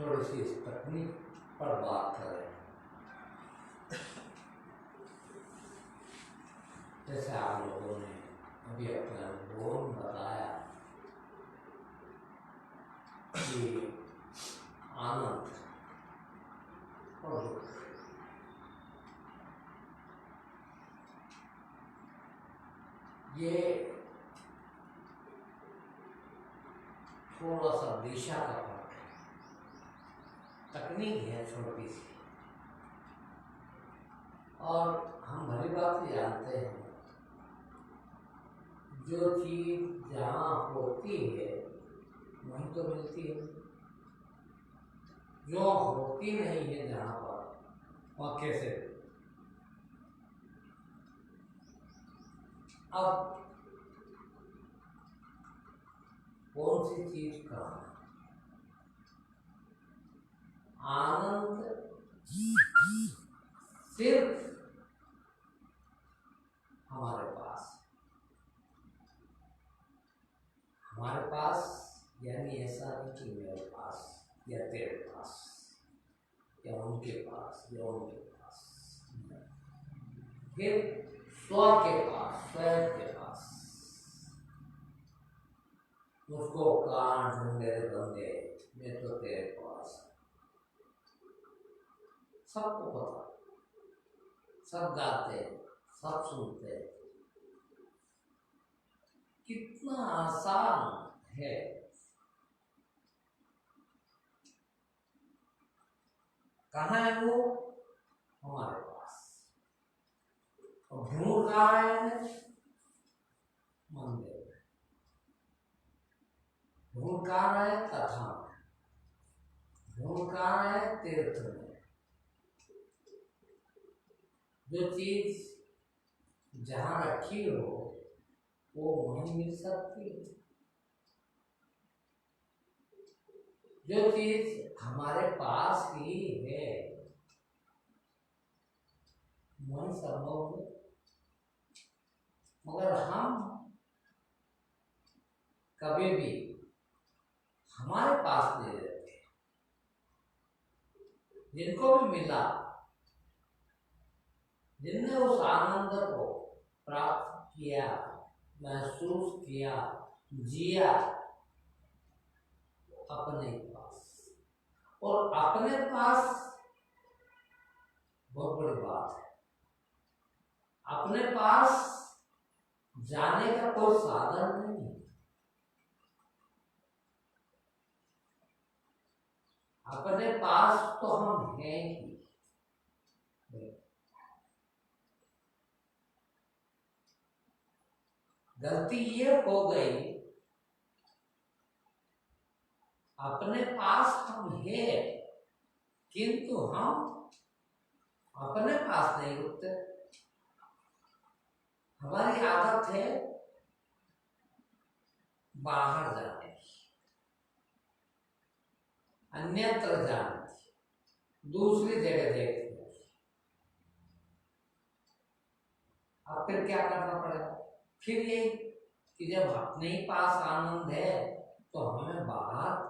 थोड़ी सी इस तकनीक पर बात करें। जैसे आप लोगों ने अभी अपना अनुभव बताया कि आनंद और दुख, ये थोड़ा सा दिशा का फर्क है, तकनीक है छोटी सी। और हम भली बात जानते हैं जो चीज जहाँ होती है वहीं तो मिलती है, जो होती नहीं है जहाँ पर वहाँ कैसे। अब कौन सी चीज का आनंद सिर्फ हमारे पास यानी ऐसा नहीं कि मेरे पास या तेरे पास या उनके पास या उनके पास, फिर स्वयं के पास। मुझको कान ढूंढे बंदे, मैं तो तेरे पास। सबको पता, सब गाते, सब सुनते, कितना आसान है। कहाँ है वो? हमारे पास। और ढूंढ कहाँ रहे हैं? मंदिर में। ढूंढ कहाँ रहे? कथा में। ढूंढ कहाँ रहे? तीर्थ में। जो चीज जहां रखी हो वो वहीं मिल सकती है। जो चीज हमारे पास ही है वही संभव है, मगर हम कभी भी हमारे पास नहीं रहते। जिनको भी मिला, जिनने उस आनंद को प्राप्त किया, महसूस किया, जिया, अपने पास। और अपने पास बहुत बड़ी बात है। अपने पास जाने का कोई साधन नहीं है। अपने पास तो हम हैं ही। गलती ये हो गई, अपने पास हम हैं किंतु हम अपने पास नहीं रुकते। हमारी आदत है बाहर जाने की, अन्यत्र जाने की, दूसरी जगह देखने की। अब फिर क्या करना पड़ेगा? फिर ये कि जब अपने ही पास आनंद है तो हमें बाहर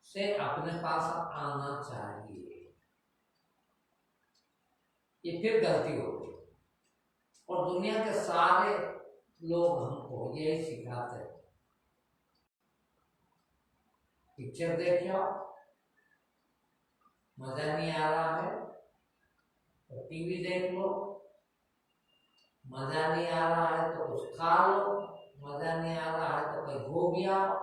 से अपने पास आना चाहिए। ये फिर गलती हो गई। और दुनिया के सारे लोग हमको यही सिखाते हैं। पिक्चर देखो, मजा नहीं आ रहा है तो टीवी देख लो, मजा नहीं आ रहा है तो कुछ खा लो, मजा नहीं आ रहा है तो कहीं घूम आओ,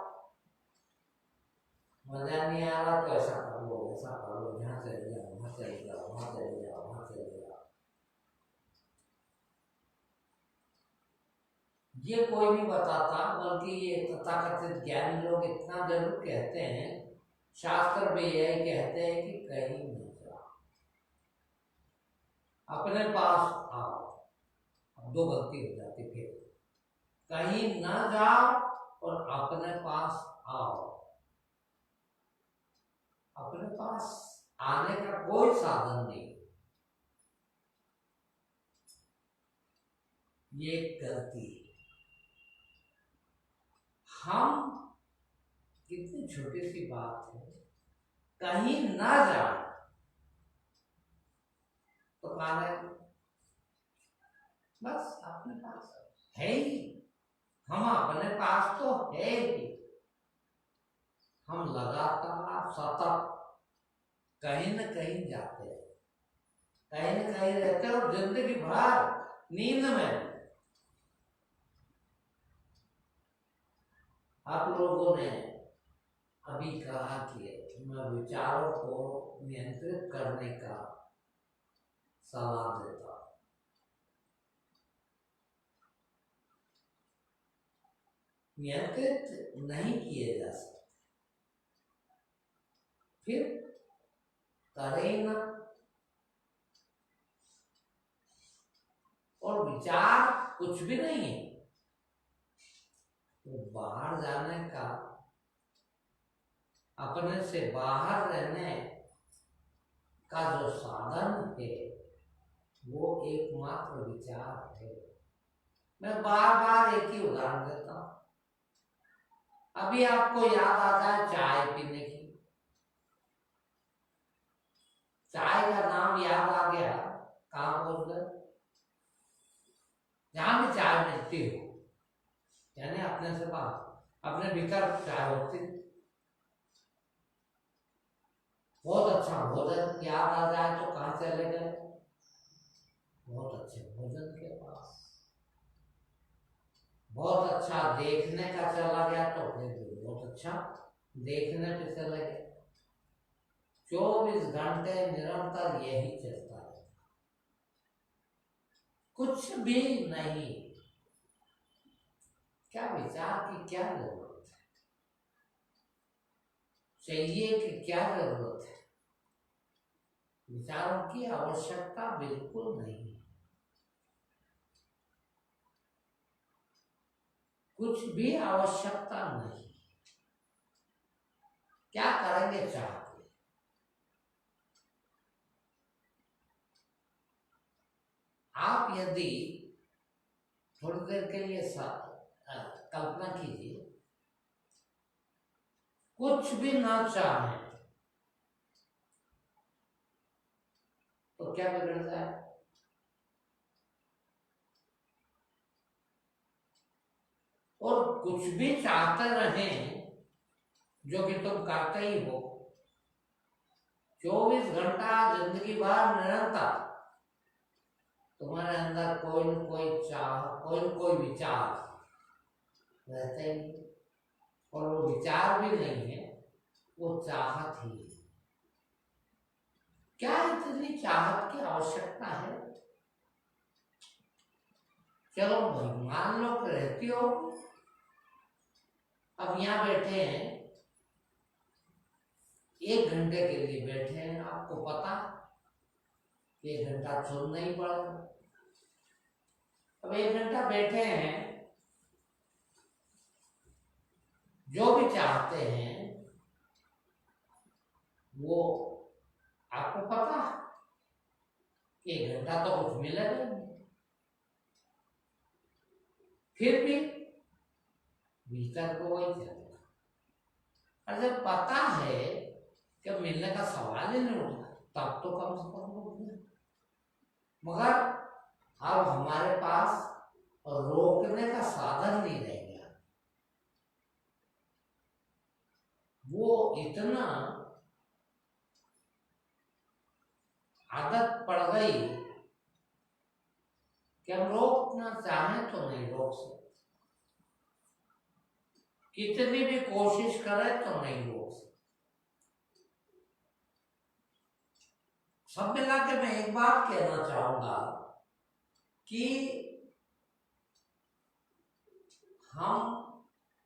मजा नहीं आ रहा तो ऐसा कर लो, ऐसा कर लो, यहाँ चले जाओ, वहां चले जाओ, वहां चले जाओ, वहां चले जाओ। ये कोई नहीं बताता, बल्कि ये तथाकथित ज्ञानी लोग इतना जरूर कहते हैं, शास्त्र भी यही कहते हैं कि कहीं न जाओ, अपने पास आओ। अब दो गलती हो जाती, फिर कहीं न जाओ और अपने पास आओ। अपने पास आने का कोई साधन नहीं, ये गलती है। हम कितनी छोटी सी बात है, कहीं ना जाए तो कहाँ रहे? बस अपने पास है ही, हम अपने पास तो है ही। हम लगातार सतत कहीं न कहीं जाते हैं, कहीं न कहीं रहते हैं, और जिंदगी भर नींद में। आप लोगों ने अभी कहा कि मैं विचारों को नियंत्रित करने का सलाह देता हूं। नियंत्रित नहीं किए जा सकते, फिर करें ना। और विचार कुछ भी नहीं है, तो बाहर जाने का, अपने से बाहर रहने का जो साधन है वो एकमात्र विचार है। मैं बार बार एक ही उदाहरण देता हूं। अभी आपको याद आ जाए चाय पीने की, चाय का नाम याद आ गया, कहां बोल गए? जहां भी चाय मिलती हो, यानी अपने से बाहर, अपने भीतर चाय होती। बहुत अच्छा भोजन याद आ जाए तो कहां चले गए? बहुत अच्छे भोजन के पास। बहुत अच्छा देखने का चला गया तो फिर भी बहुत अच्छा देखने पे चले गए। 24 घंटे निरंतर यही चलता है, कुछ भी नहीं। क्या विचार की क्या जरूरत है? चाहिए कि क्या जरूरत है? विचारों की आवश्यकता बिल्कुल नहीं है। कुछ भी आवश्यकता नहीं। क्या करेंगे चाहते? आप यदि थोड़ी देर के लिए कल्पना कीजिए, कुछ भी ना चाहे तो क्या बिगड़ जाए? और कुछ भी चाहते रहें, जो कि तुम करते ही हो 24 घंटा जिंदगी भर निरंतर, तुम्हारे अंदर कोई न कोई चाह, कोई न कोई विचार रहता ही। और वो विचार भी नहीं है, वो चाहत ही है। क्या इतनी चाहत की आवश्यकता है? चलो मान लो कि रहती हो, अब यहां बैठे हैं, 1 घंटे के लिए बैठे हैं, आपको पता 1 घंटा छोड़ना ही पड़ेगा। अब 1 घंटा बैठे हैं, जो भी चाहते हैं वो आपको पता कि 1 घंटा तो कुछ मिलेगा नहीं, फिर भी भीतर को वही चलेगा। और जब पता है कि मिलने का सवाल ही नहीं उठता, तब तो कम से कम उठना। मगर अब हमारे पास रोकने का साधन नहीं रह गया। वो इतना आदत पड़ गई कि हम रोकना चाहें तो नहीं रोक सकते, कितनी भी कोशिश करें तो नहीं रोक सकते। सब मिला के मैं एक बात कहना चाहूंगा कि हम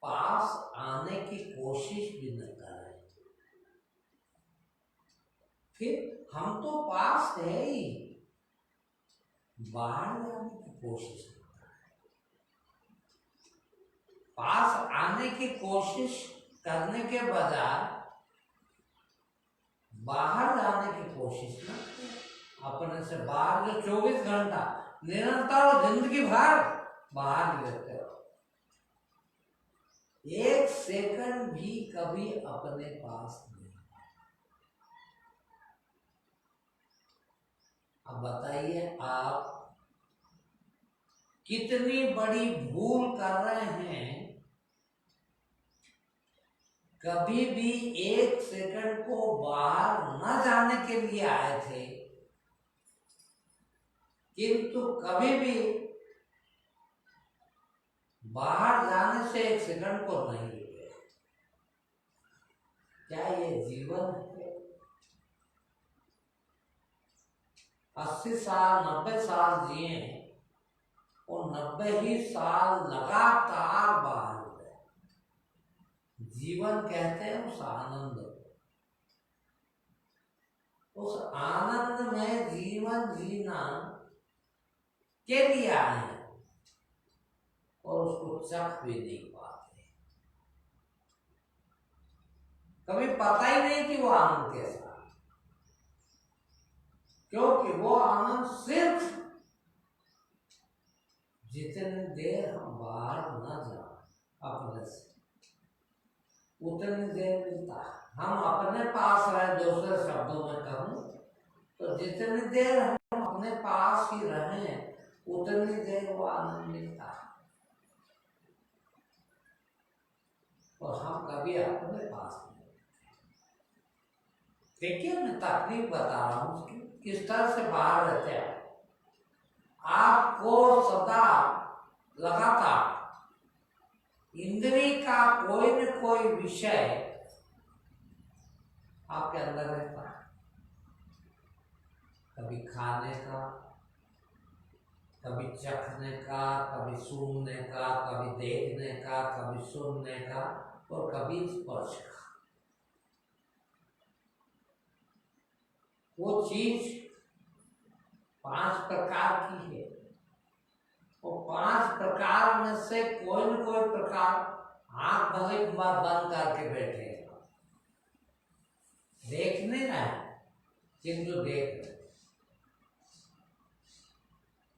पास आने की कोशिश भी न करें, फिर हम तो पास है ही, बाहर जाने की कोशिश न करें। पास आने की कोशिश करने के बजाय बाहर जाने की कोशिश न करें। अपने से बाहर, जो 24 घंटा निरंतर जिंदगी भर बाहर रहते हो, 1 सेकंड भी कभी अपने पास नहीं। अब बताइए आप कितनी बड़ी भूल कर रहे हैं। कभी भी 1 सेकंड को बाहर न जाने के लिए आए थे, किंतु कभी भी बाहर जाने से 1 सेकंड को नहीं रुके। क्या ये जीवन है? 80 साल 90 साल जिए और 90 ही साल लगातार बाहर हो गए। जीवन कहते हैं उस आनंद, उस आनंद में जीवन जीना के लिए आए हैं और उसको चख भी नहीं पाते। कभी पता ही नहीं कि वो आनंद कैसा, क्योंकि वो आनंद सिर्फ जितनी देर हम बाहर न जाए अपने से, उतनी देर मिलता है। हम अपने पास रहे, दूसरे शब्दों में कहूं तो जितनी देर हम अपने पास ही रहें उतनी देर वो आनंद मिलता है। और हम कभी अपने पास नहीं। देखिए मैं तकलीफ बता रहा हूं कि किस तरह से बाहर रहते हैं। आपको सदा लगातार इंद्रिय का कोई न कोई विषय आपके अंदर रहता है। कभी खाने का, कभी चखने का, कभी सूंघने का, कभी देखने का, कभी सुनने का और कभी स्पर्श का। वो चीज 5 प्रकार की है। वो 5 प्रकार में से कोई न कोई प्रकार आंख भले बंद करके बैठे, देख नहीं रहे किंतु देख रहे।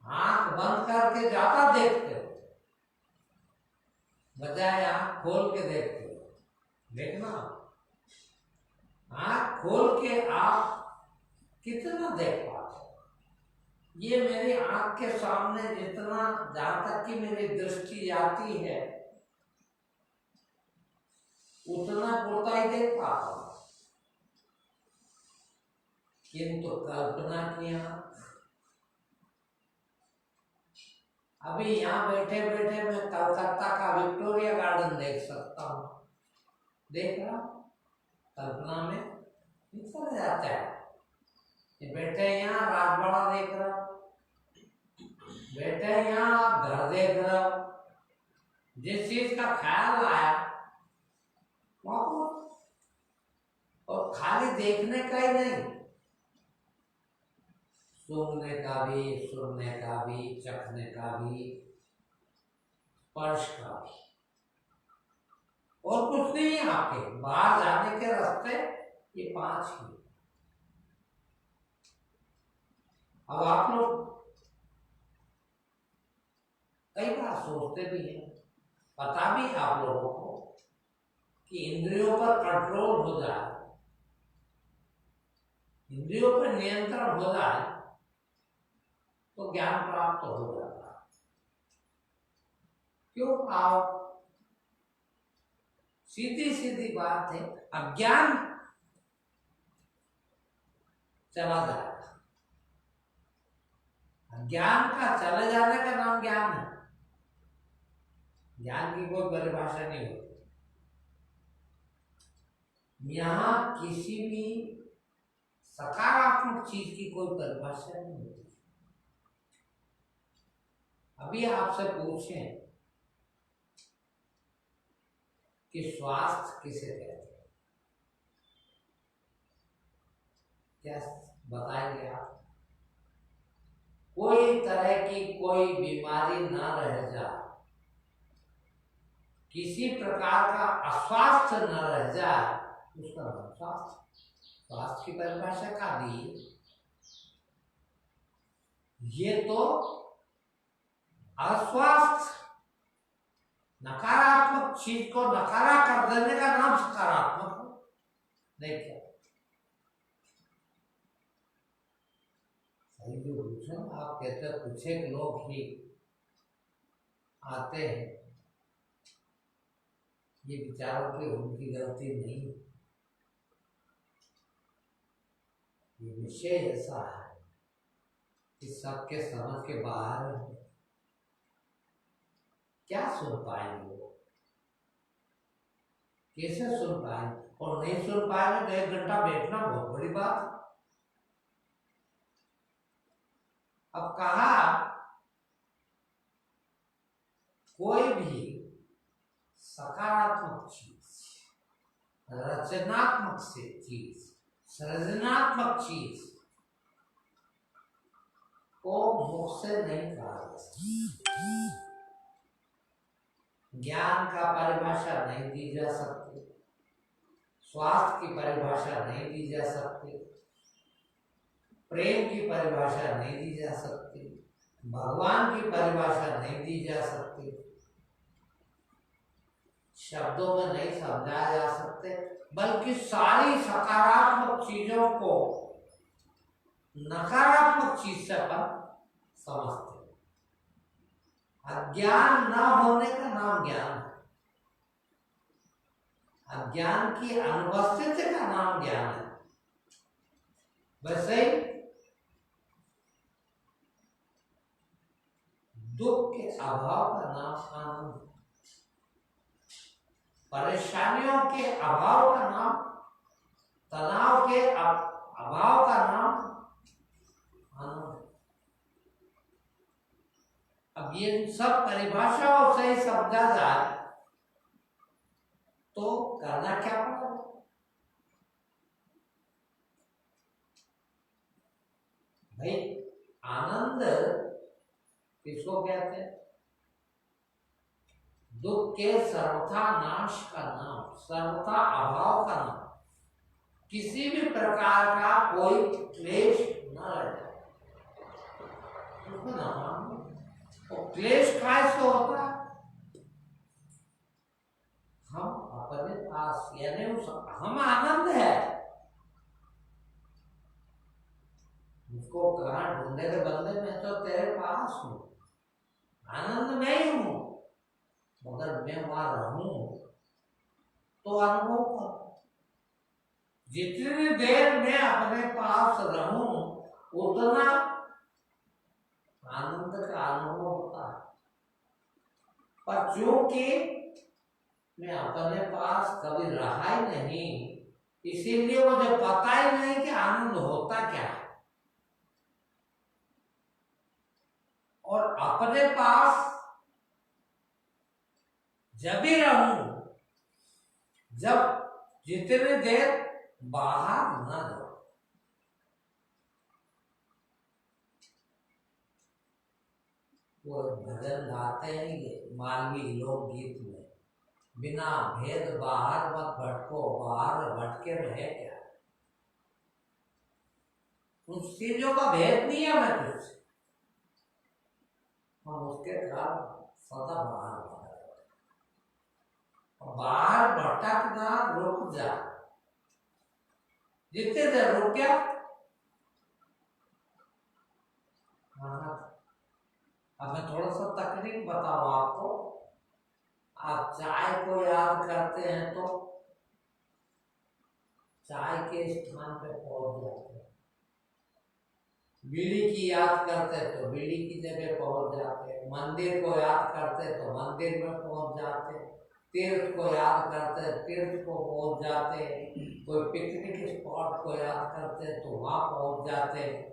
आंख बंद करके ज्यादा देखते हो बजाय आंख खोल के देखते हो। देखना, आंख खोल के आप कितना देख पाते हो। ये मेरी आंख के सामने जितना, जहां तक कि मेरी दृष्टि जाती है उतना पूर्ता ही देख पाता हूं, किंतु कल्पना की आंख, अभी यहाँ बैठे बैठे मैं कलकत्ता का विक्टोरिया गार्डन देख सकता हूँ। देख रहा, कल्पना में निकल जाता है। ये बैठे यहाँ राजवाड़ा देख रहा, बैठे यहाँ घर देख रहा, जिस चीज का ख्याल आया और खाली देखने का ही नहीं, सूंघने का भी, सुनने का भी, चखने का भी, स्पर्श का भी, और कुछ नहीं है। आपके बाहर जाने के रास्ते ये 5 ही। अब आप लोग कई बार सोचते भी हैं, पता भी आप लोगों को कि इंद्रियों पर कंट्रोल हो जाए, इंद्रियों पर नियंत्रण हो जाए तो ज्ञान प्राप्त हो जाता है। क्यों? आप सीधी सीधी बात है, अज्ञान चला जाएगा। ज्ञान का चले जाने का नाम ज्ञान है। ज्ञान की कोई परिभाषा नहीं होती। यहां किसी भी सकारात्मक चीज की कोई परिभाषा नहीं होती। अभी आपसे पूछें कि स्वास्थ्य किसे कहते हैं, क्या बताएंगे आप? कोई तरह की कोई बीमारी ना रह जाए, किसी प्रकार का अस्वास्थ्य न रह जाए, उसका नाम स्वास्थ्य। स्वास्थ्य की परिभाषा का दी, ये तो अस्वास्थ्य, नकारात्मक चीज को नकारा कर देने का नाम सकारात्मक। देखिए अभी जो पूछो आप कहते हैं कुछ एक लोग ही आते हैं, ये विचारों की उनकी गलती नहीं, ये विषय ऐसा है कि सबके समझ के बाहर है। क्या सुन पाएंगे वो, कैसे सुन पाएंगे? और नहीं सुन पाएंगे तो 1 घंटा बैठना बहुत बड़ी बात। अब कहा कोई भी सकारात्मक चीज, रचनात्मक से चीज, सृजनात्मक चीज को मुख से नहीं कहा जा सकता। ज्ञान का परिभाषा नहीं दी जा सकती, स्वास्थ्य की परिभाषा नहीं दी जा सकती, प्रेम की परिभाषा नहीं दी जा सकती, भगवान की परिभाषा नहीं दी जा सकती, शब्दों में नहीं समझाया जा सकते, बल्कि सारी सकारात्मक चीजों को नकारात्मक चीज से अपन समझते हैं। अज्ञान न होने का नाम ज्ञान है, अज्ञान की अनुपस्थिति का नाम ज्ञान है। वैसे ही दुख के अभाव का नाम आनंद, परेशानियों के अभाव का नाम, तनाव के अभाव का नाम आनंद। अब ये सब परिभाषाओं से ही समझा जाए तो करना क्या पड़ेगा? भाई आनंद किसको कहते हैं? दुख के सर्वथा नाश का नाम, सर्वथा अभाव का नाम, किसी भी प्रकार का कोई क्लेश न रह जाए उसको नाम। और क्लेश कैसे होता है? हम अपने पास, यानी उस हम आनंद है उसको कहाँ ढूंढने के बदले में तो तेरे पास हूं, आनंद में ही हूं, मगर मैं वहां रहूं तो अनुभव कर। जितनी देर मैं अपने पास रहूं उतना आनंद का अनुभव होता है, पर चूंकि मैं अपने पास कभी रहा ही नहीं, इसीलिए मुझे पता ही नहीं कि आनंद होता क्या है। और अपने पास जब भी रहूं जब जितनी देर बाहर न जाओ। वो भजन गाते हैं मालवी लोकगीत में, बिना भेद बाहर मत भटको, बाहर भटके रहे क्या? उन चीजों का भेद नहीं है मैं कुछ, हम उसके कारण सदा बाहर भटकना रुक जा। जितने देर रुक गया, अब मैं थोड़ा सा तकनीक बताऊं आपको। आप चाय को याद करते हैं तो चाय के स्थान पे पहुंच जाते हैं, बीड़ी की याद करते हैं तो बीड़ी की जगह पहुंच जाते हैं, मंदिर को याद करते हैं तो मंदिर में पहुंच जाते हैं, तीर्थ को याद करते हैं तीर्थ को पहुंच जाते हैं, कोई पिकनिक स्पॉट को याद करते हैं तो वहां पहुंच जाते हैं।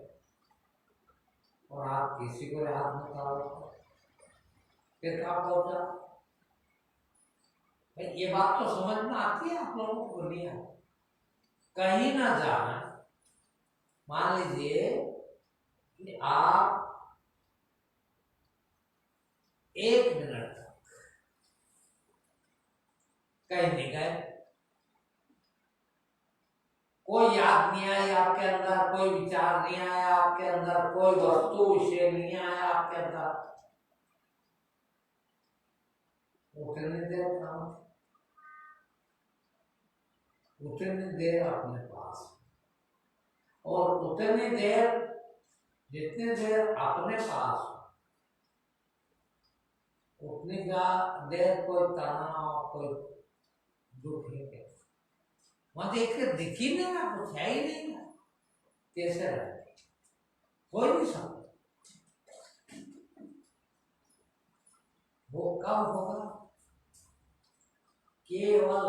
और आप किसी को याद नहीं करो फिर कहाँ पहुंचा? ये बात तो समझ में आती है आप लोगों को? नहीं है कहीं ना जाना। मान लीजिए कि आप 1 मिनट तक कहीं नहीं गए, कोई याद नहीं आई आपके अंदर, कोई विचार नहीं आया आपके अंदर, कोई वस्तु विषय नहीं आया आपके अंदर, उतनी देर काम, उतनी देर अपने पास, और उतनी देर जितनी देर अपने पास उतनी देर कोई तनाव, कोई दुख है क्या? वहां देख के दिख ही नहीं ना, कुछ है ही नहीं ना, कैसे रहे? कोई नहीं समझ। वो कब होगा? केवल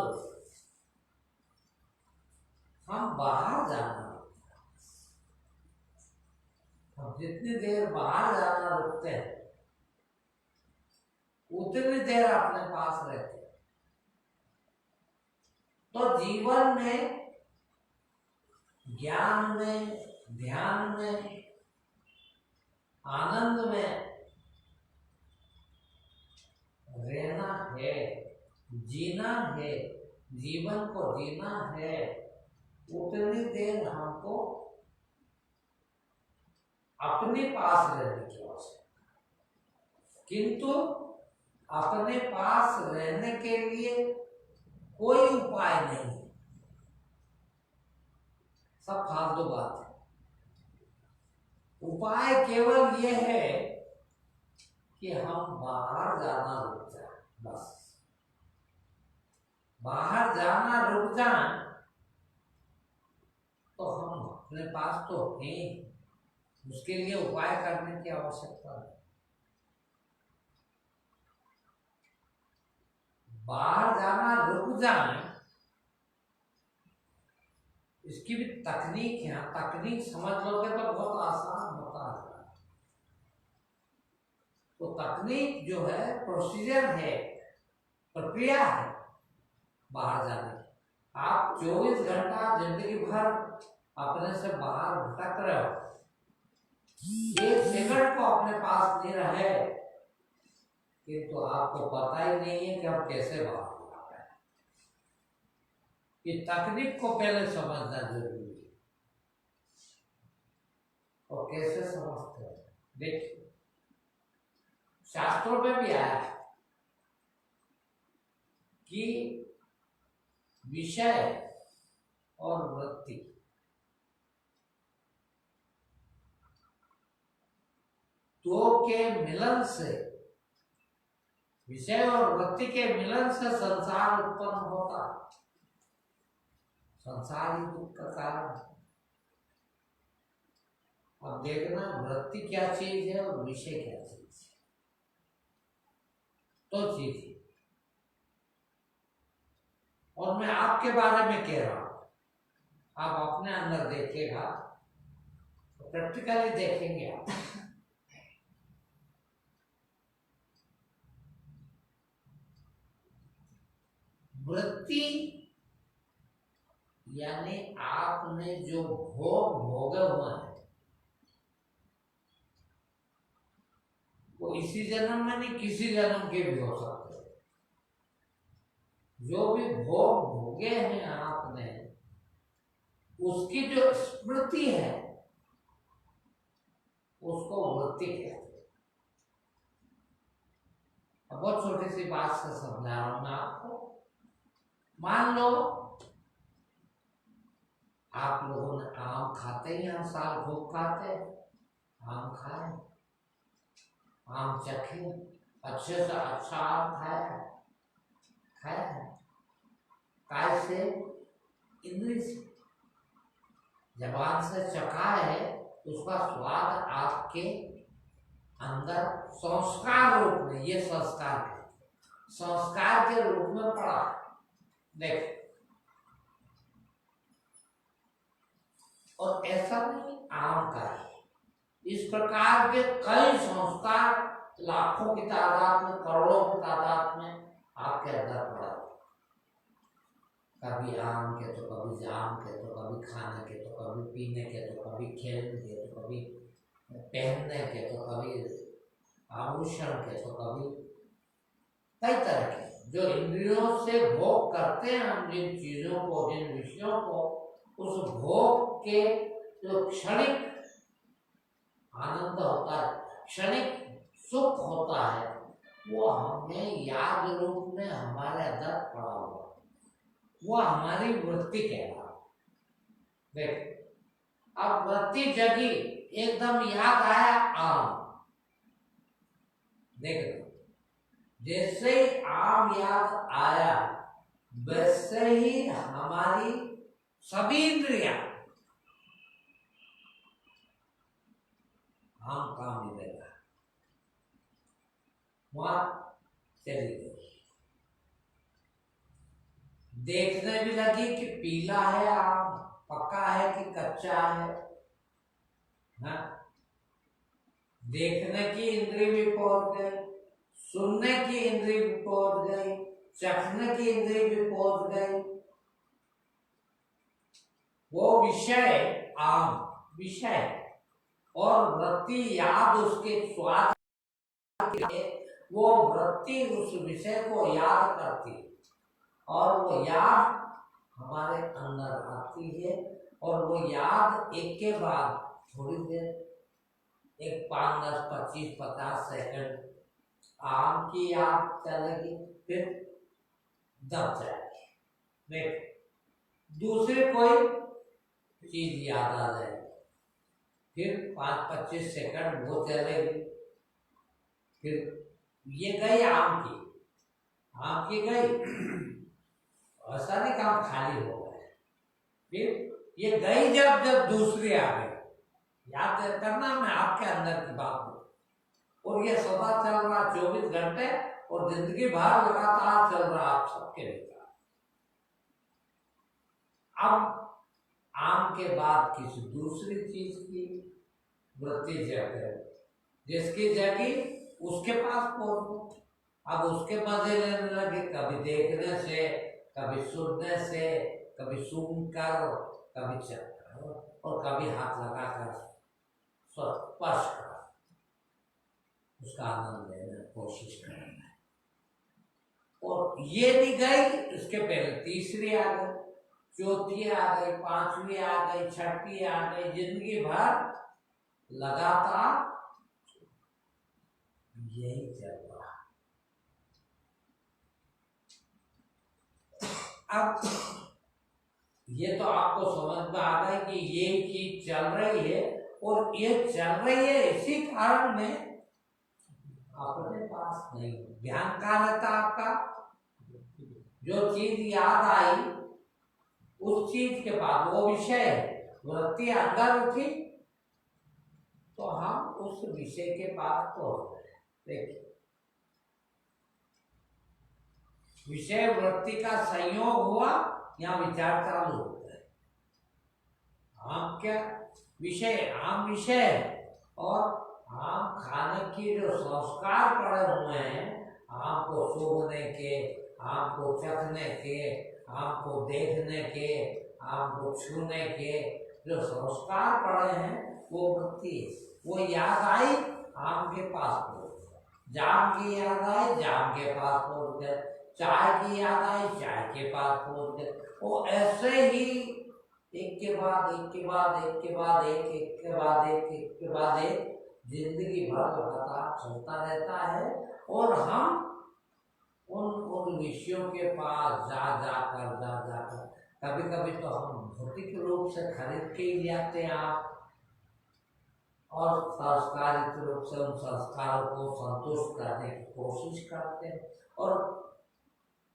हम बाहर जाना, हम जितनी देर बाहर जाना रुकते हैं उतनी देर अपने पास रहते हैं। तो जीवन में, ज्ञान में, ध्यान में, आनंद में रहना है, जीना है, जीवन को जीना है, उतनी देर हमको अपने पास रहने की आवश्यकता। किंतु अपने पास रहने के लिए कोई उपाय नहीं, सब फालतू बात है। उपाय केवल यह है कि हम बाहर जाना रुक जाए, बस। बाहर जाना रुक जाए तो हम अपने पास तो हैं, उसके लिए उपाय करने की आवश्यकता है। बाहर जाना रुक जाए, इसकी भी तकनीक है। तकनीक समझ लोगे तो बहुत आसान होता है। तो तकनीक जो है, प्रोसीजर है, प्रक्रिया है बाहर जाने की। आप 24 घंटा जिंदगी भर अपने से बाहर भटक रहे हो, एक सेकंड को अपने पास नहीं रहे, किंतु आपको पता ही नहीं है कि हम कैसे बाहर जा रहे हैं। ये तकनीक को पहले समझना जरूरी है। और कैसे समझते हैं? देखिए, शास्त्रों में भी आया है कि विषय और वृत्ति, दो के मिलन से, विषय और वृत्ति के मिलन से संसार उत्पन्न होता है। संसार ही दुख का कारण है। अब देखना, वृत्ति क्या चीज है और विषय क्या चीज है, तो चीज है। और मैं आपके बारे में कह रहा हूं, आप अपने अंदर देखिएगा तो प्रैक्टिकली देखेंगे आप। वृत्ति यानी आपने जो भोग भोगे हुए हैं, वो इसी जन्म में नहीं, किसी जन्म के भी हो सकते हैं। जो भी भोग भोगे हैं आपने, उसकी जो स्मृति है उसको वृत्ति कहते हैं। अब बहुत छोटी सी बात से समझा रहा हूं मैं आपको। मान लो आप लोगों ने आम खाते ही हर साल खूब खाते, आम खाए, आम चखे, अच्छे से अच्छा आम खाया, खाया है काय से? इंद्री से, जबान से चखा है, उसका स्वाद आपके अंदर संस्कार रूप में, ये संस्कार है, संस्कार के रूप में पड़ा। देख, और ऐसा नहीं आम का है, इस प्रकार के कई संस्कार लाखों की तादाद में, करोड़ों की तादाद में आपके अंदर पड़ा। कभी आम के तो कभी जाम के, तो कभी खाने के, तो कभी पीने के, तो कभी खेलने के, तो कभी पहनने के, तो कभी आभूषण के, तो कभी कई तरह के जो इंद्रियों से भोग करते हैं हम, जिन चीजों को, जिन विषयों को, उस भोग के जो क्षणिक आनंद होता है, क्षणिक सुख होता है, वो हमें याद रूप में हमारे अंदर पड़ा हुआ, वो हमारी वृत्ति कहलाती है। देख, अब वृत्ति जगी, एकदम याद आया आम, देख लो, जैसे ही आम याद आया वैसे ही हमारी सभी इंद्रियां आम काम मिलेगा, वहां चली गई। देखने भी लगी कि पीला है आम, पक्का है कि कच्चा है, हाँ? देखने की इंद्री भी पहुंच गई, सुनने की इंद्री भी पहुंच गई, चखने की इंद्री भी पहुंच गई। वो विषय आम विषय और वृत्ति याद उसके स्वाद के, वो वृत्ति उस विषय को याद करती और वो याद हमारे अंदर आती है और वो याद एक के बाद थोड़ी देर, एक 5, 10, 25, 50 सेकंड आम की याद चलेगी, फिर दब जाएगी। देख, दूसरी कोई चीज याद आ जाएगी, फिर 5-25 सेकंड वो चलेगी, फिर ये गई आम की गई, ऐसा नहीं काम खाली हो गए। फिर ये गई जब दूसरी आ गई, याद करना मैं आपके अंदर की बात हूँ, और ये सदा चल रहा 24 घंटे और जिंदगी भर लगातार चल रहा आप सबके लिए। अब आम के बाद किसी दूसरी चीज की वृत्ति जग है, जिसकी जगी उसके पास पहुंचो, अब उसके मजे लेने लगे, कभी देखने से, कभी सुनने से, कभी सुनकर, कभी चखकर और कभी हाथ लगाकर स्पर्श कर उसका आनंद लेने की कोशिश करना है। और ये भी गई, उसके पहले तीसरी आ गई, चौथी आ गई, 5वीं आ गई, 6वीं आ गई, जिंदगी भर लगातार यही चल रहा। अब ये तो आपको समझ में आ गई कि ये चीज चल रही है, और ये चल रही है इसी कारण में अपने पास नहीं, ध्यान कहाँ रहता आपका, जो चीज याद आई उस चीज के बाद वो विषय वृत्ति अंदर उठी तो हम उस विषय के पास पहुंच गए। देखिए, विषय वृत्ति का संयोग हुआ, यहाँ विचार चालू होता है। आम क्या विषय, आम विषय, और आम खाने की जो संस्कार पड़े हुए हैं, आम को सूंघने के, आम को चखने के, आम को देखने के, आम को छूने के जो संस्कार पड़े हैं, वो वृत्ति, वो याद आई आम के पास पहुंच गए, जाम की याद आई जाम के पास पहुंच गए, चाय की याद आई चाय के पास पहुंच गए। वो ऐसे ही एक के बाद एक के बाद एक के बाद एक, एक के बाद एक, एक के बाद एक, जिंदगी भर लगातार चलता रहता है। और हम उन विषयों के पास जा जाकर कभी कभी तो हम भौतिक रूप से खरीद के ही ले आते हैं आप, और संस्कारित रूप से उन संस्कारों को संतुष्ट करने की कोशिश करते हैं, और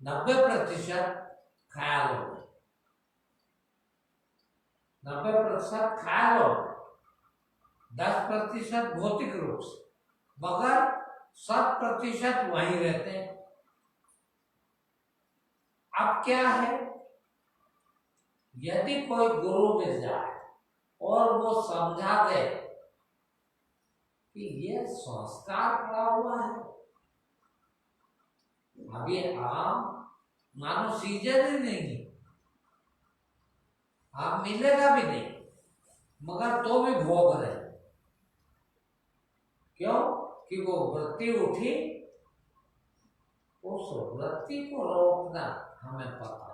90% ख्यालों में, 90% ख्यालों में, 10% भौतिक रूप से, मगर 7% वहीं रहते हैं। अब क्या है, यदि कोई गुरु मिल जाए और वो समझा दे कि ये संस्कार पड़ा हुआ है, अभी आम मानो सीजन ही नहीं, आम मिलेगा भी नहीं, मगर तो भी भोग रहे। क्यों? कि वो वृत्ति उठी, उस वृत्ति को रोकना हमें पता है।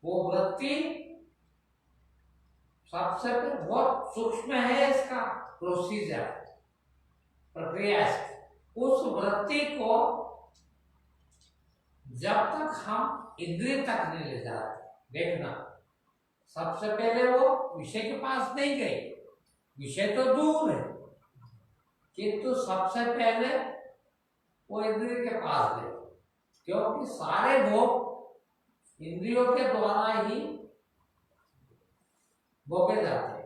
वो वृत्ति सबसे बहुत सूक्ष्म है, इसका प्रोसीजर, प्रक्रिया। उस वृत्ति को जब तक हम इंद्रिय तक नहीं ले जाते, देखना, सबसे पहले वो विषय के पास नहीं गए, विषय तो दूर है, किंतु सबसे पहले वो इंद्रिय के पास गए, क्योंकि सारे भोग इंद्रियों के द्वारा ही भोगे जाते हैं।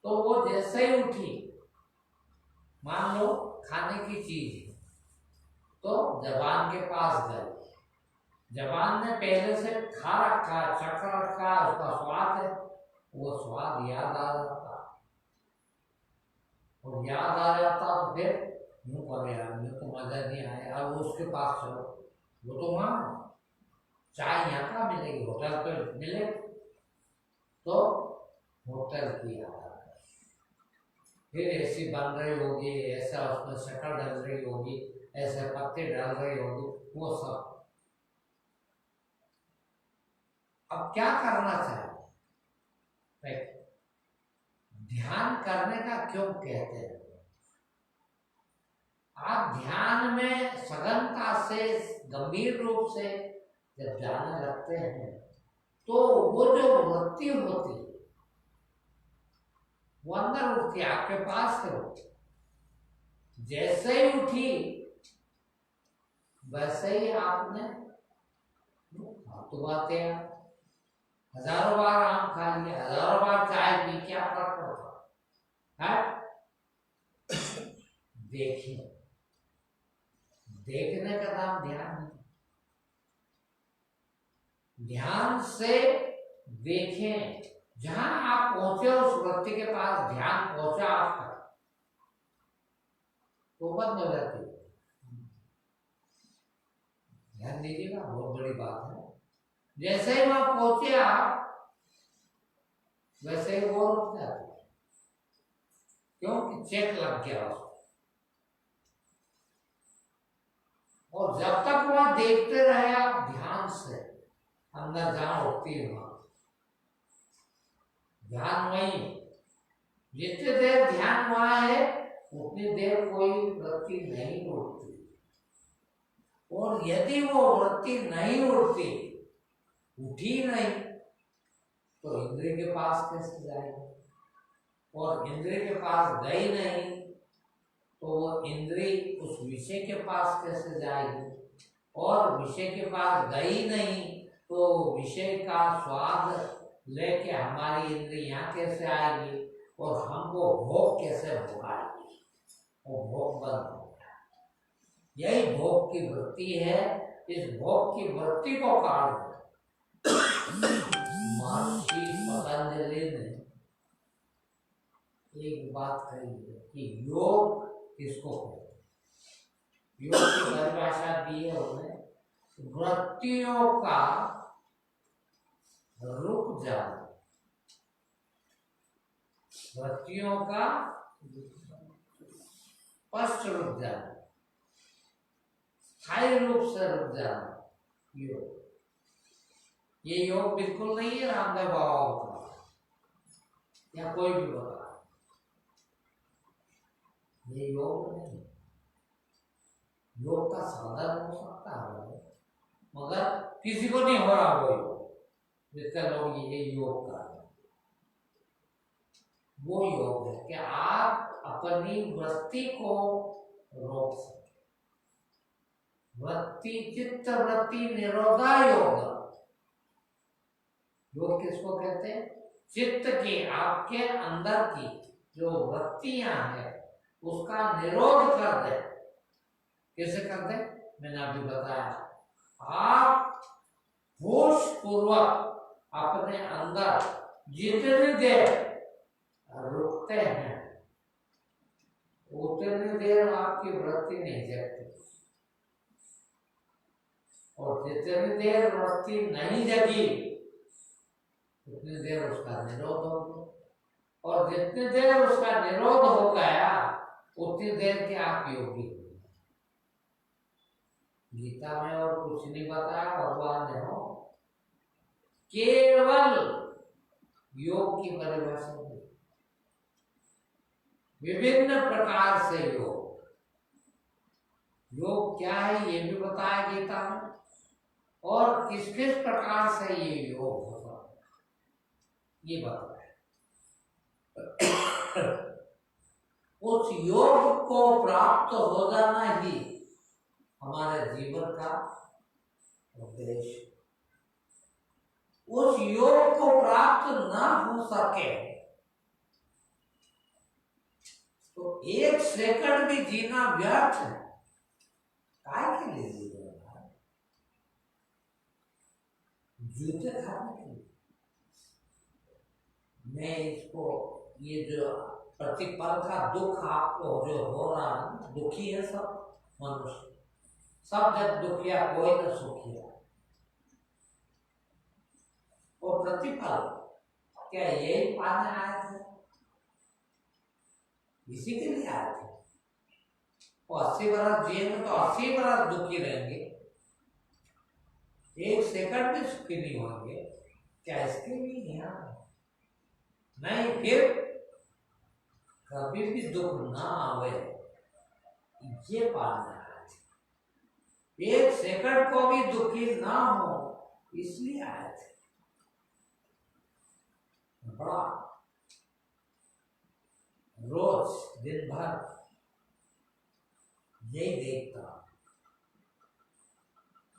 तो वो जैसे ही उठी, मान लो खाने की चीज है, तो जबान के पास गए, जबान ने पहले से खा रखा, चख रखा, उसका स्वाद है, वो स्वाद याद आ जाता, और याद आ जाता तो फिर यूं करे यार मुझे तो मजा नहीं आया, अब उसके पास चलो, वो तो वहां चाय यहाँ का मिलेगी, होटल पे मिले, तो होटल की याद आ गई, फिर ऐसी बन रही होगी, ऐसा उसमें शक्कर डल रही होगी, ऐसे पत्ते डाल रही होगी, वो सब। अब क्या करना चाहिए? ध्यान करने का क्यों कहते हैं? आप ध्यान में सघनता से, गंभीर रूप से जब जाने लगते हैं, तो वो जो वृत्ति होती है वो अंदर उठती है, आपके पास है, जैसे ही उठी वैसे ही आपने तो बातें हैं, हजारों बार आम खा लिया, हजारों बार चाय पी, क्या फर्क पड़ता है? देखिए, देखने का नाम ध्यान है। ध्यान से देखें, जहां आप पहुंचे उस वृत्ति के पास ध्यान पहुंचा आपका, तो बंद हो जाती है। ध्यान दीजिएगा, बहुत बड़ी बात है। जैसे ही वहां पहुंचे आप, वैसे ही वो रुक जाते, क्योंकि चेक लग गया उसको। और जब तक वहां देखते रहे आप ध्यान से, अंदर जहां उठती है वहां ध्यान वही, जितनी देर ध्यान वहां है उतनी देर कोई वृत्ति नहीं उठती, और यदि वो वृत्ति नहीं उठती, उठी नहीं, तो इंद्रिय के पास कैसे जाएगी? और इंद्रिय के पास गई नहीं, तो वो इंद्रिय उस विषय के पास कैसे जाएगी? और विषय के पास गई नहीं, तो विषय का स्वाद लेके हमारी इंद्रिय यहाँ कैसे आएगी, और हमको भोग कैसे भोगाएगी? वो भोग बंद हो गया। यही भोग की वृत्ति है, इस भोग की वृत्ति को काट दो। महर्षि पतंजलि ने एक बात कही है कि योग किसको कहते हैं? योग की परिभाषा दी है उन्हें, वृत्तियों का रुक जाना, वृत्तियों का स्पष्ट रुक जाना, स्थायी रूप से रुक जाना, योग। ये योग बिल्कुल नहीं है रामदेव बाबा का या कोई भी बता, ये योग नहीं। योग का साधन हो सकता है, मगर किसी को नहीं हो रहा वो योग, जितने लोग ये योग कर रहे हैं। वो योग है कि आप अपनी वृत्ति को रोक सके, वृत्ति, चित्त वृत्ति निरोधा योग। योग किसको कहते हैं? चित्त की, आपके अंदर की जो वृत्तियां हैं उसका निरोध कर दे। कैसे कर दे? मैंने अभी बताया, आप होश पूर्वक अपने अंदर जितनी देर रुकते हैं उतनी देर आपकी वृत्ति नहीं जगती, और जितनी देर वृत्ति नहीं जगी उतनी देर उसका निरोध हो गया, और जितनी देर उसका निरोध हो गया उतनी देर के आप योगी हो। गीता में और कुछ नहीं बताया भगवान ने, हो केवल योग की परिभाषा दी, विभिन्न प्रकार से योग। योग क्या है ये भी बताया गीता में, और किस किस प्रकार से ये योग होता है ये बताया। उस योग को प्राप्त हो जाना ही हमारे जीवन का उद्देश्य। उस योग को प्राप्त ना हो सके तो एक सेकंड भी जीना व्यर्थ है। काय के लिए जी रहा है? जूते खाने के लिए। मैं इसको ये जो प्रतिपल का दुख आपको जो हो रहा है, दुखी है सब मनुष्य, सब जब दुखिया कोई न सुखिया। वो प्रतिपल क्या यही पाने आए थे? इसी के लिए आए थे। वो 80 बरस जिएंगे तो 80 बरस दुखी रहेंगे, एक सेकंड भी सुखी नहीं होंगे। क्या इसके लिए यहाँ नहीं? फिर कभी भी दुख ना आवे ये पालना है। एक सेकंड को भी दुखी ना हो इसलिए आए थे। बड़ा रोज दिन भर यही देखता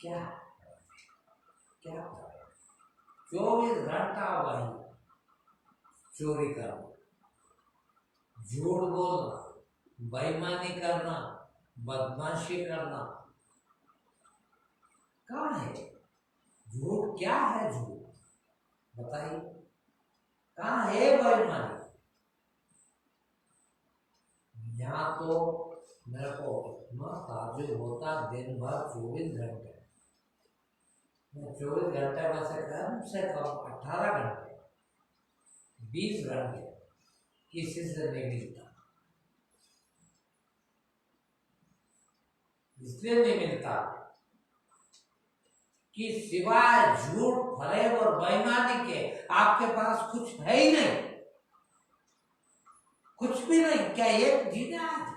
क्या क्या 24 घंटा वही चोरी करना, झूठ बोलना, बेईमानी करना, बदमाशी करना। कहाँ है झूठ? क्या है झूठ बताइए? कहाँ है बेईमानी? यहाँ तो मेरे को इतना ताज्जुब होता, दिन भर 24 घंटे, 24 घंटे में से कम 18 घंटे 20 घंटे किसी से नहीं मिलता। इसलिए नहीं मिलता कि सिवाय झूठ, फरेब और बेईमानी के आपके पास कुछ है ही नहीं, कुछ भी नहीं। क्या एक जीना है?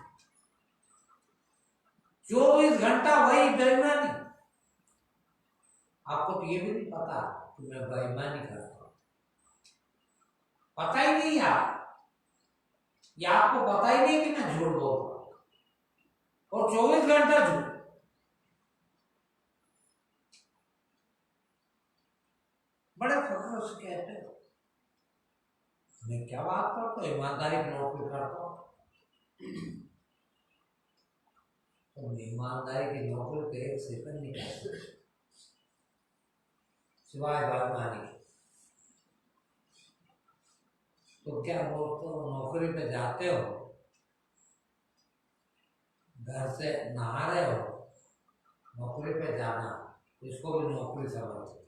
24 घंटा वही बेईमानी। आपको तो ये भी नहीं पता कि मैं बेईमानी करता हूं, पता ही नहीं आप, या आपको पता ही नहीं कि मैं झूठ बोल रहा हूं, और 24 घंटा झूठ। बड़े फखर से कहते हो मैं क्या बात करता हूँ, ईमानदारी की नौकरी करता हूँ। तो ईमानदारी की नौकरी पे एक सेकंड नहीं कर सकते सिवाय बेईमानी के। तो क्या दोस्तों नौकरी पे जाते हो, घर से नहा रहे हो, नौकरी पे जाना, इसको भी नौकरी समझते?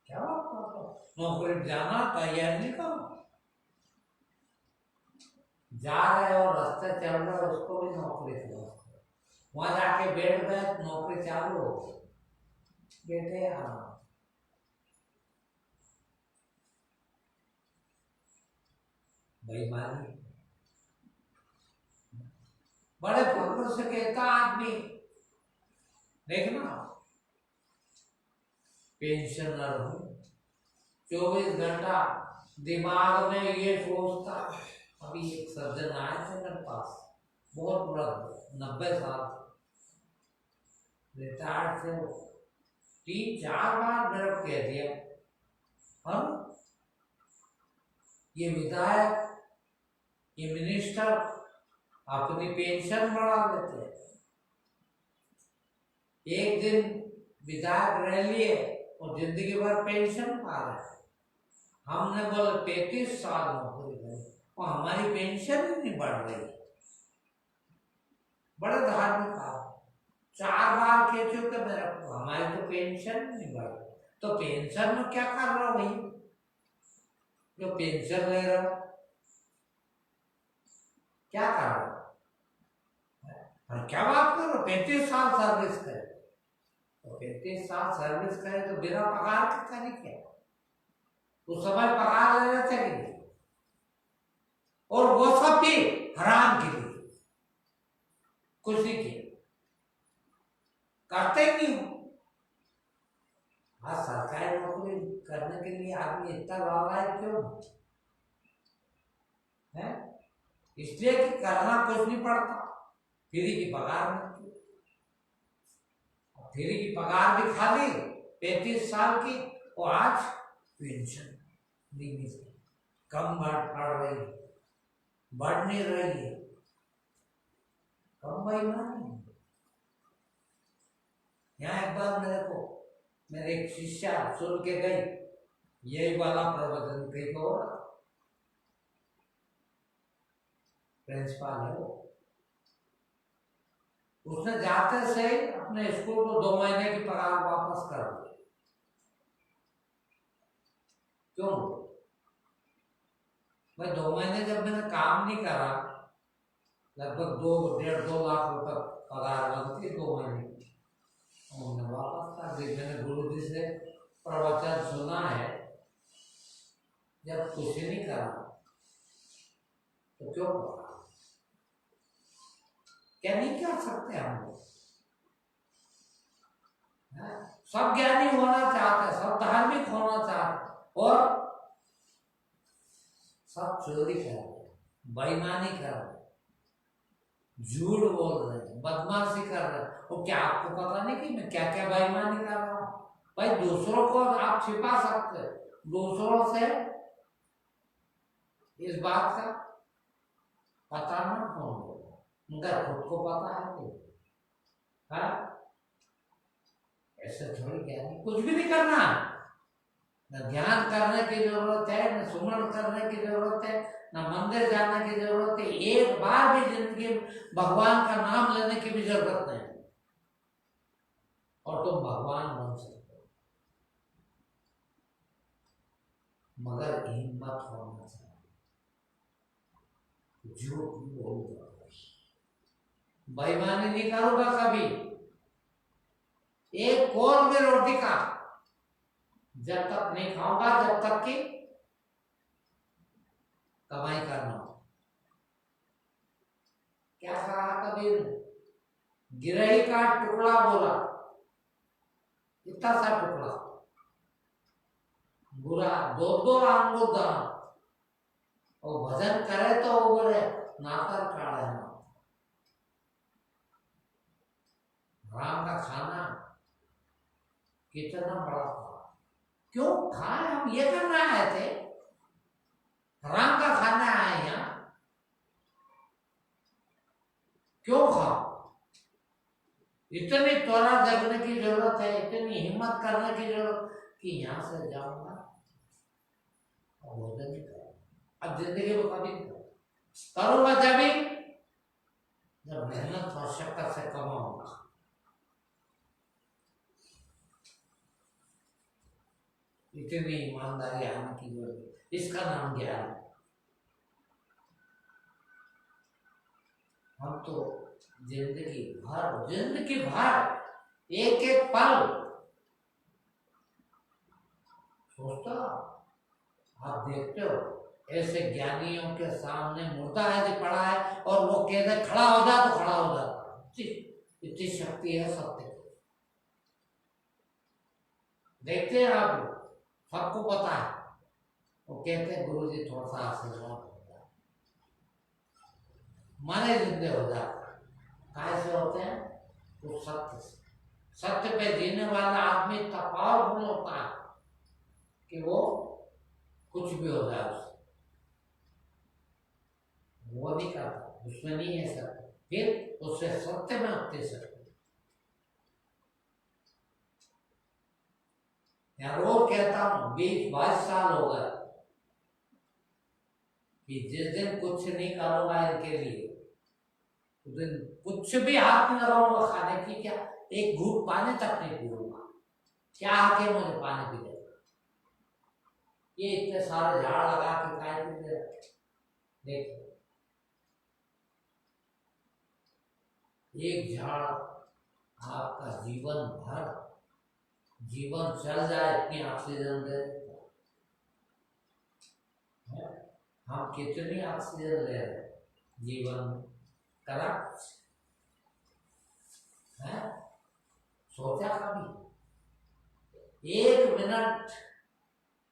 क्या बात करते हो? नौकरी पे जाना तैयार नहीं करो, जा रहे हो, रास्ते चल रहे हो, उसको भी नौकरी समझते? वहां जाके बैठ गए, नौकरी चालू हो, बैठे बेईमानी। बड़े फख्र से कहता आदमी, देखना पेंशनर हूं, 24 घंटा दिमाग में ये सोचता। अभी एक सज्जन आए थे मेरे पास, बहुत बड़ा 90 साल रिटायर्ड थे। 3-4 बार मेरे को कह दिया हम ये विधायक, ये मिनिस्टर अपनी पेंशन बढ़ा देते हैं। एक दिन विधायक रह लिए और जिंदगी भर पेंशन पा रहे हैं। हमने बोले 35 साल नौकरी करी और हमारी पेंशन ही नहीं बढ़ रही। बड़े धार्मिक आप 4 बार कह चुके मेरे को हमारी तो पेंशन नहीं बढ़ रही। तो पेंशन में क्या कर रहा हो भाई, जो पेंशन ले रहा हो क्या कर रहा हो? क्या बात करो, 35 साल सर्विस करे तो 35 साल सर्विस करे तो बिना पगार के करे क्या? उस समय पगार लेना चाहिए, और वो सब भी हराम के लिए, खुशी के करते ही नहीं हो। आदमी इतना लालायित क्यों है? इसलिए कि करना कुछ नहीं पड़ता, फ्री की पगार मिलती, फ्री की पगार भी खा ली 35 साल की, और आज पेंशन धीमी से कम बढ़ रही है, बढ़ नहीं रही है, कम बेईमानी। यहाँ एक बार मेरे एक शिष्या सुन के गई, यही वाला प्रवचन कहीं को प्रिंसिपल है वो, उसने जाते से अपने स्कूल को 2 महीने की पगार वापस कर दी। क्यों भाई? 2 महीने जब मैंने काम नहीं करा, लगभग 2-1.5-2 लाख रुपए पगार बनती 2 महीने की, उन्होंने वापस कर दी। मैंने गुरु जी से प्रवचन सुना है, जब कुछ नहीं करा तो क्यों करा? क्या नहीं कर सकते हम लोग? सब ज्ञानी होना चाहते, सब धार्मिक होना चाहते, और सब चोरी कर रहे, बेईमानी कर रहे, झूठ बोल रहे, बदमाशी कर रहे। और क्या आपको पता नहीं कि मैं क्या क्या बेईमानी कर रहा हूं? भाई दूसरों को आप छिपा सकते, दूसरों से इस बात का पता ना हो, मगर खुद को पता है कि हाँ, ऐसे थोड़ी ज्ञानी कुछ भी नहीं करना, न ध्यान करने की जरूरत है, न सुमरण करने की जरूरत है, न मंदिर जाने की जरूरत है, एक बार भी जिंदगी में भगवान का नाम लेने की भी जरूरत नहीं, और तुम भगवान बन सकते हो, मगर हिम्मत होना चाहिए। झूठ बोलूंगा, बेईमानी नहीं करूंगा कभी, एक कौर में रोटी का जब तक नहीं खाऊंगा, जब तक कि कमाई करना हो। क्या कहा कबीर ने? गिरही का टुकड़ा बोला, इतना सा टुकड़ा, बुरा 2-2 आंगुल दान, और भजन करे तो वो बोले नाकर काढ़ा है। राम का खाना कितना बड़ा था, क्यों खाए? हम ये करना आए थे, राम का खाना आए यहाँ, क्यों खाओ? इतनी त्वरा जगने की जरूरत है, इतनी हिम्मत करने की जरूरत कि यहां से जाऊंगा और भोजन नहीं करूंगा। अब जिंदगी में कभी करूंगा जब मेहनत और शक्कर से कमाऊंगा। इतनी ईमानदारी आने की जरूरत, इसका नाम ज्ञान। हम तो जिंदगी भर एक एक पल सोचता, आप देखते हो ऐसे ज्ञानियों के सामने मुर्दा यदि पड़ा है और वो कहते खड़ा हो जा तो खड़ा हो जाता, इतनी शक्ति है सत्य। देखते हैं आप लोग, सबको पता है, वो कहते हैं गुरु जी थोड़ा सा आशीर्वाद हो जाए, माने जिंदे हो जाते। कैसे होते हैं? तो सत्य पे जीने वाला आदमी इतना पावरफुल होता है कि वो कुछ भी हो जाए उससे, वो नहीं करता, उसमें नहीं है सत्य, फिर उससे सत्य में उठते सकते। रोज कहता हूं 20-22 साल हो गए कि जिस दिन कुछ नहीं करूंगा इनके लिए, उस दिन कुछ भी हाथ में लगाऊंगा खाने की, क्या एक घूंट पानी तक नहीं पीऊंगा, क्या आके मुझे पानी पी देगा? ये इतने सारे झाड़ लगा के काय पी दे। देखो एक झाड़ आपका जीवन चल जाए, इतनी ऑक्सीजन दे। हम कितनी ऑक्सीजन ले रहे जीवन करा है? सोचा कभी? 1 मिनट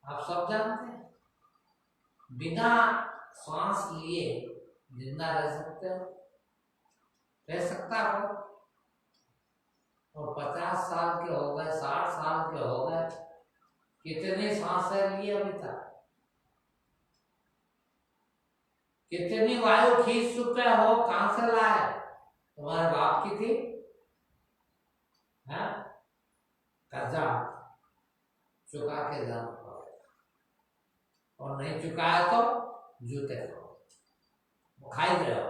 आप सब जानते हैं, बिना श्वास लिए जिंदा रह सकते हो? रह सकता हो? और 50 साल के हो गए, 60 साल के हो गए, कितनी सांसें ली अभी तक? कितनी वायु खींच चुके हो? कहां से लाए? तुम्हारे बाप की थी? है कर्जा चुका के जाना पड़ेगा, और नहीं चुकाया तो जूते खाओ, खा ही रहे हो।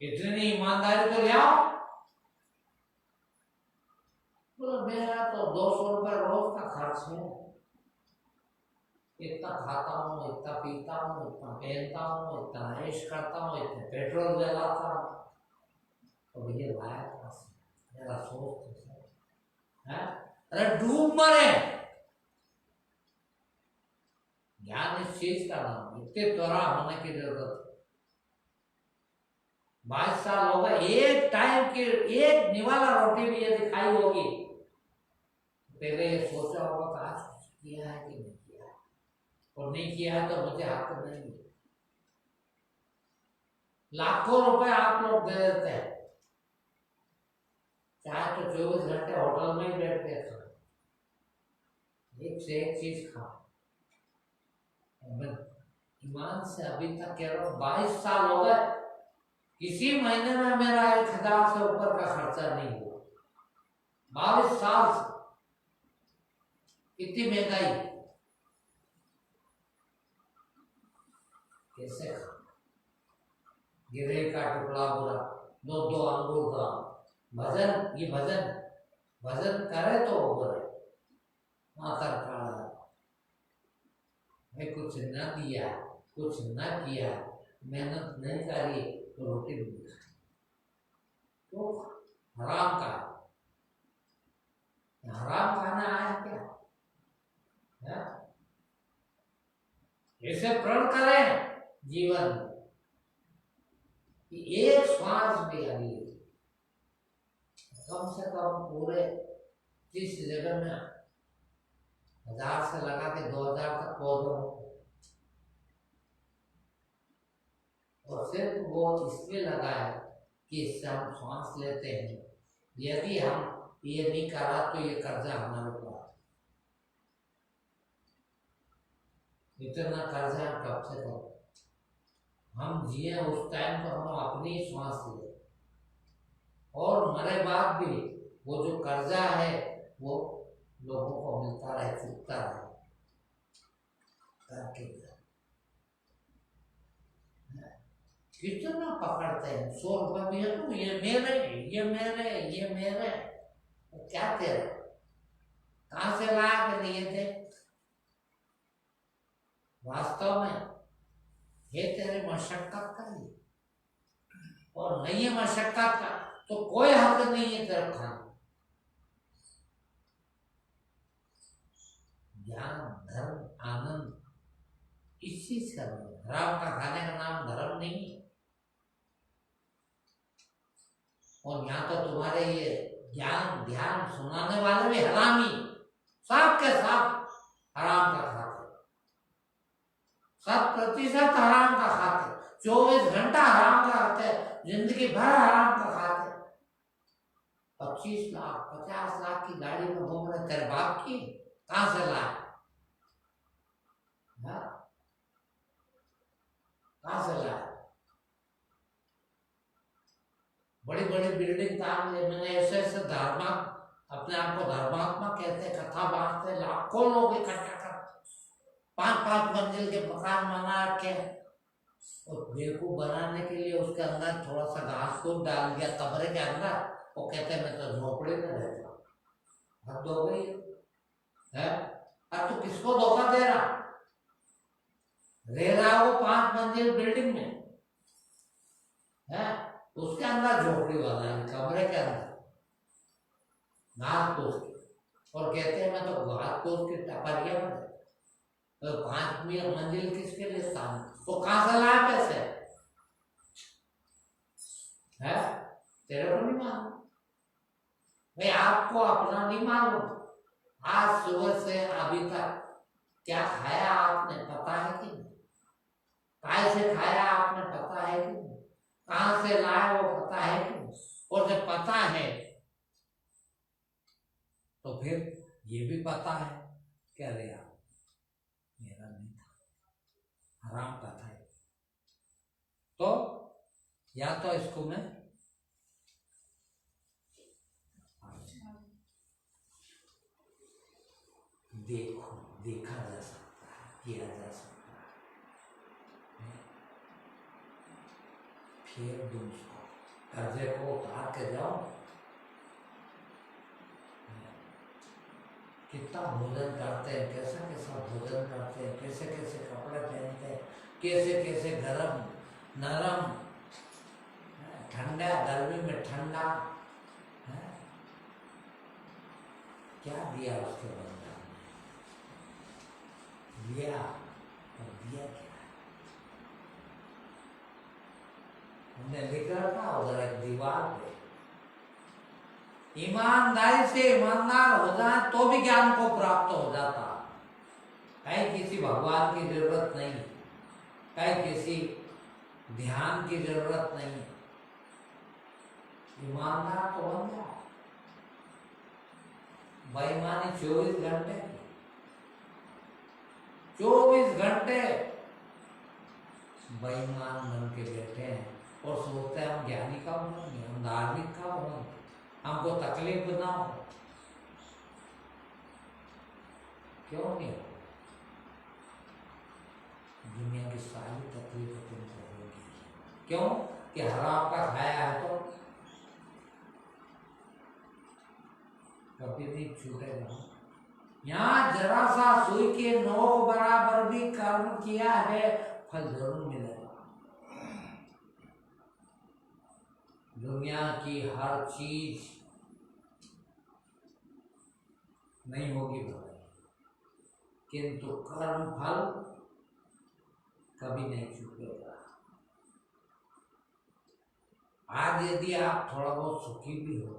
इतनी ईमानदारी तो ले आओ। बोलो मेरा तो 200 रुपये रोज का खर्च है, इतना खाता हूँ, इतना पीता हूँ, इतना पहनता हूँ, इतना ऐश करता हूँ, इतने पेट्रोल जलाता हूँ, तो भैया लाया कहाँ से? मेरा सोच तो है। अरे डूब मरे। ज्ञान इस चीज का नाम, इतने त्वरा होने की जरूरत है। 22 साल हो गए, एक टाइम की एक निवाला रोटी भी यदि खाई होगी, पहले ये सोचा होगा कि आज कुछ किया है कि नहीं किया है, और नहीं किया है तो मुझे हक नहीं है। लाखों रुपए आप लोग दे देते हैं, चाहे तो 24 घंटे होटल में ही बैठ के खाओ, एक से एक चीज खाओ। ईमान से अभी तक कह रहा हूं, 22 साल हो गए, किसी महीने में मेरा 1000 से ऊपर का खर्चा नहीं हुआ। 22 साल से इतनी महंगाई, कैसे खा? गिरे का टुकड़ा बुरा, 2-2 अंगूर का भजन, ये भजन भजन करे तो बोले माता काला, मैं कुछ न दिया, कुछ न किया, मेहनत नहीं करी तो रोटी भी नहीं खाई, तो हराम का, हराम खाना आया क्या है? ऐसे प्रण करें जीवन कि एक श्वास भी अभी कम से कम पूरे 30 जगह में 1000 से लगा के 2000 तक पौधों, और सिर्फ वो इसलिए लगाए कि इससे हम श्वास लेते हैं। यदि हम ये नहीं करा तो ये कर्जा हमारे ऊपर, इतना कर्जा कब से करो? हम जिए उस टाइम तो हम अपनी श्वास ले, और मरे बाद भी वो जो कर्जा है वो लोगों को मिलता रहे, चुकता रहे करके। कितना पकड़ते हैं, 100 रुपये भी है तो ये मेरे, ये मेरे, ये मेरे, तो क्या तेरे? कहां से लाया के लिए थे? वास्तव में ये तेरे मशक्कत का ही, और नहीं है मशक्कत का तो कोई हक नहीं है तेरे खाने। ज्ञान, धर्म, आनंद इस चीज का नाम, हराम का खाने का नाम धर्म नहीं है। और यहाँ तो तुम्हारे ये ज्ञान ध्यान सुनाने वाले भी हरामी, सब के सब हराम का खाते, 100% हराम का खाते, 24 घंटा हराम का खाते, जिंदगी भर हराम का खाते। 25 लाख 50 लाख की गाड़ी में घूम रहे, तेरे बाप की कहां से लाए? कहां से लाए? बड़ी बड़ी बिल्डिंग तान ले, मैंने ऐसे ऐसे धर्मा, अपने आप को धर्मात्मा कहते, कथा बांटते, लाखों लोग इकट्ठा कर 5-5 मंजिल के मकान बना के, और बेवकूफ बनाने के लिए उसके अंदर थोड़ा सा घास फूस डाल दिया कमरे के अंदर, वो कहते मैं तो झोपड़ी में रहता हूँ। हद हो गई है। अब तो किसको धोखा दे रहा? रह रहा वो 5 मंजिल बिल्डिंग में है, उसके अंदर झोपड़ी बनाई, कमरे के अंदर घास फूस के, और कहते हैं मैं तो घास फूस की टपरिया में, तो 5 मंजिल किसके लिए स्थान? तो कहां से लाया पैसे? है तेरे को नहीं मालूम भाई, आपको अपना नहीं मालूम। आज सुबह से अभी तक क्या खाया आपने पता है कि नहीं? काय से खाया आपने पता है कि नहीं? कहां से लाए वो पता है कि नहीं? और जब पता है तो फिर ये भी पता है कि अरे यार मेरा नहीं था, हराम का था। तो या तो इसको मैं देखा जा सकता है, किया जा सकता है, फिर तुम उसको कर्जे को उतार के जाओ। कितना भोजन करते हैं, कैसा कैसा भोजन करते हैं, कैसे कैसे कपड़े पहनते हैं, कैसे कैसे गरम नरम, ठंडा गर्मी में ठंडा, क्या दिया उसके बदले लिया और दिया क्या? हमने लिखा था उधर एक दीवार पे, ईमानदारी से ईमानदार हो जाए तो भी ज्ञान को प्राप्त हो जाता। कहीं किसी भगवान की जरूरत नहीं, कहीं किसी ध्यान की जरूरत नहीं, ईमानदार तो बन जाओ। बेईमानी 24 घंटे, 24 घंटे बेईमान बन के बैठे हैं और सोचते हैं हम ज्ञानी कब होंगे, हम धार्मिक कब होंगे, हमको तकलीफ ना हो। क्यों नहीं हो? दुनिया की सारी तकलीफ तुमको होगी। क्यों? कि हराम का खाया है तो कभी नहीं छूटेगा। यहाँ जरा सा सुई के नोक बराबर भी कर्म किया है, फल जरूर मिलेगा। दुनिया की हर चीज नहीं होगी भलाई, किंतु कर्म फल कभी नहीं छूटेगा। आज यदि आप थोड़ा बहुत सुखी भी हो